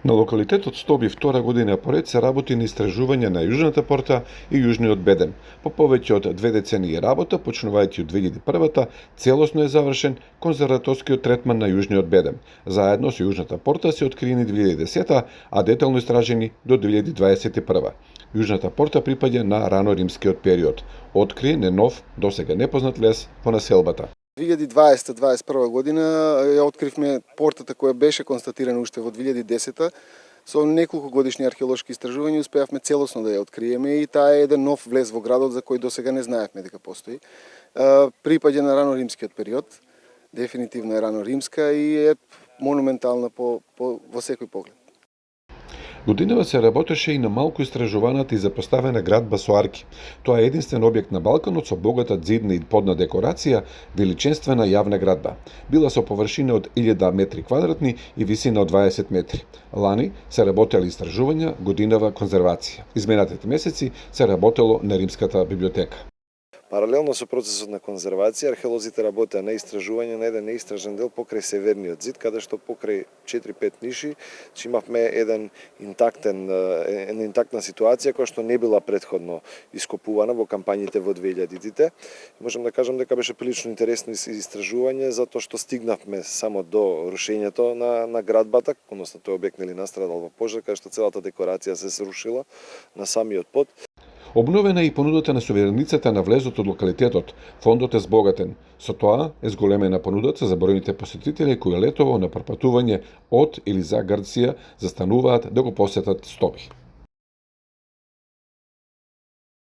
На локалитетот Стоби втора година поред се работи на истражување на Јужната порта и Јужниот бедем. По повеќе од 2 децении работа, почнувајќи од 2001-та, целосно е завршен конзерваторскиот третман на Јужниот бедем. Заедно со Јужната порта се откриени 2010-та, а детално истражени до 2021. Јужната порта припаѓа на рано-римскиот период. Откри не нов, досега непознат лес по населбата. 2020-2021 година ја откривме портата која беше констатирана уште во 2010-та. Со неколку годишни археолошки истражувања успеавме целосно да ја откриеме и таа е еден нов влез во градот за кој досега не знаевме дека постои. Припаѓа на рано-римскиот период, дефинитивно е рано-римска и е монументална во секој поглед. Годинава се работеше и на малку истражуваната и запоставена градба со арки. Тоа е единствен објект на Балканот со богата зидна и подна декорација, величинствена јавна градба. Била со површина од 1000 метри квадратни и висина од 20 метри. Лани се работело истражувања, годинава конзервација. Изминатите месеци се работело на Римската библиотека. Паралелно со процесот на конзервација, археолозите работеа на истражување на еден неистражен дел покрај северниот зид, каде што покрај 4-5 ниши имавме една интактна ситуација која што не била претходно ископувана во кампањите во 2000-тите. Можам да кажам дека беше прилично интересно истражување затоа што стигнавме само до рушењето на градбата, односно тој објект нели настрадал во пожар, каде што целата декорација се срушила на самиот под. Обновена е и понудата на сувереницата на влезот од локалитетот. Фондот е збогатен. Со тоа е зголемена понудата за бројните посетители кои летово на пропатување од или за Грција застануваат да го посетат Стоби.